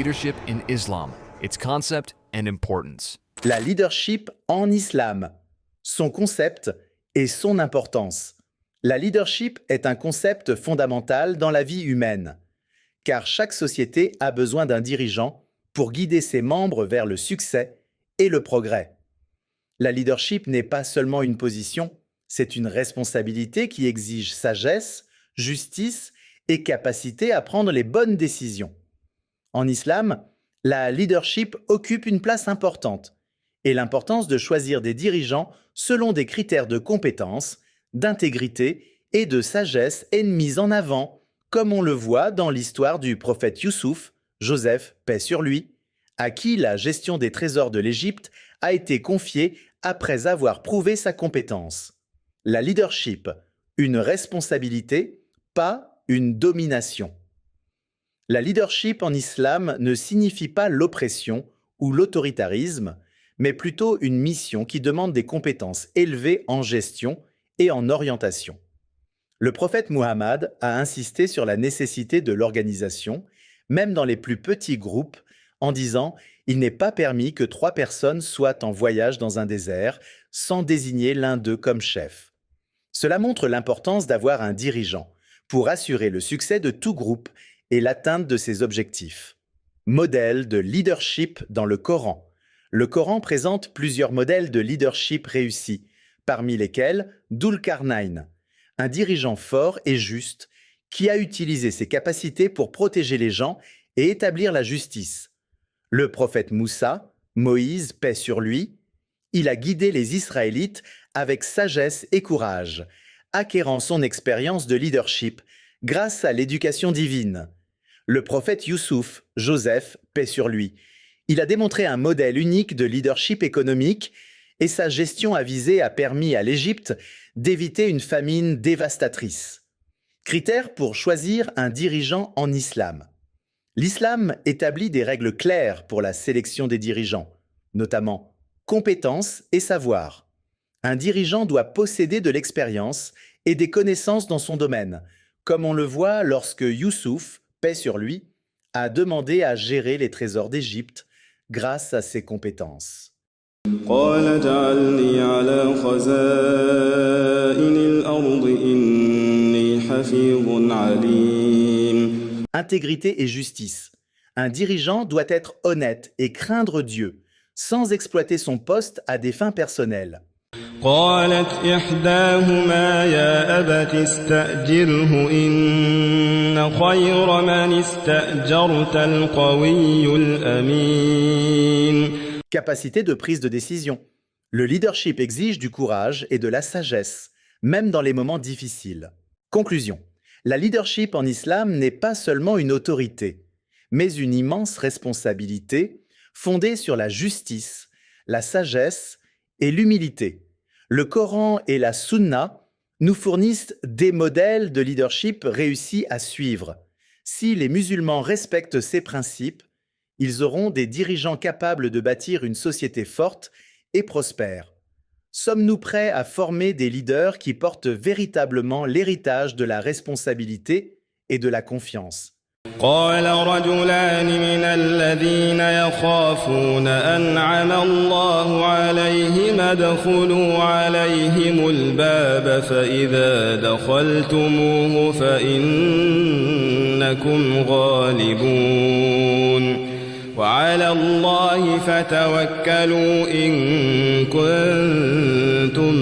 leadership in Islam, its concept and importance. La leadership en islam, son concept et son importance. La leadership est un concept fondamental dans la vie humaine, car chaque société a besoin d'un dirigeant pour guider ses membres vers le succès et le progrès. La leadership n'est pas seulement une position, c'est une responsabilité qui exige sagesse, justice et capacité à prendre les bonnes décisions. En islam, la leadership occupe une place importante et l'importance de choisir des dirigeants selon des critères de compétence, d'intégrité et de sagesse est mise en avant, comme on le voit dans l'histoire du prophète Youssouf, Joseph, paix sur lui, à qui la gestion des trésors de l'Égypte a été confiée après avoir prouvé sa compétence. La leadership, une responsabilité, pas une domination. La leadership en islam ne signifie pas l'oppression ou l'autoritarisme, mais plutôt une mission qui demande des compétences élevées en gestion et en orientation. Le prophète Muhammad a insisté sur la nécessité de l'organisation, même dans les plus petits groupes, en disant « Il n'est pas permis que 3 personnes soient en voyage dans un désert sans désigner l'un d'eux comme chef. » Cela montre l'importance d'avoir un dirigeant pour assurer le succès de tout groupe et l'atteinte de ses objectifs. Modèle de leadership dans le Coran. Le Coran présente plusieurs modèles de leadership réussis, parmi lesquels Dhul-Qarnayn, un dirigeant fort et juste qui a utilisé ses capacités pour protéger les gens et établir la justice. Le prophète Moussa, Moïse, paix sur lui, il a guidé les Israélites avec sagesse et courage, acquérant son expérience de leadership grâce à l'éducation divine. Le prophète Youssouf, Joseph, paix sur lui, il a démontré un modèle unique de leadership économique et sa gestion avisée a permis à l'Égypte d'éviter une famine dévastatrice. Critères pour choisir un dirigeant en islam. L'islam établit des règles claires pour la sélection des dirigeants, notamment compétences et savoir. Un dirigeant doit posséder de l'expérience et des connaissances dans son domaine, comme on le voit lorsque Youssouf, paix sur lui, a demandé à gérer les trésors d'Égypte grâce à ses compétences. قال اجعلني على خزائن الأرض إني حفيظ عليم. Intégrité et justice. Un dirigeant doit être honnête et craindre Dieu, sans exploiter son poste à des fins personnelles. قالت إحداهما يا أبت استأجره إن خير من استأجرت القوي الأمين. Capacité de prise de décision. Le leadership exige du courage et de la sagesse, même dans les moments difficiles. Conclusion. La leadership en islam n'est pas seulement une autorité, mais une immense responsabilité fondée sur la justice, la sagesse et l'humilité. Le Coran et la Sunna nous fournissent des modèles de leadership réussis à suivre. Si les musulmans respectent ces principes, ils auront des dirigeants capables de bâtir une société forte et prospère. Sommes-nous prêts à former des leaders qui portent véritablement l'héritage de la responsabilité et de la confiance? قال رجلان من الذين يخافون أنعم الله عليهم ادخلوا عليهم الباب فإذا دخلتموه فإنكم غالبون وعلى الله فتوكلوا إن كنتم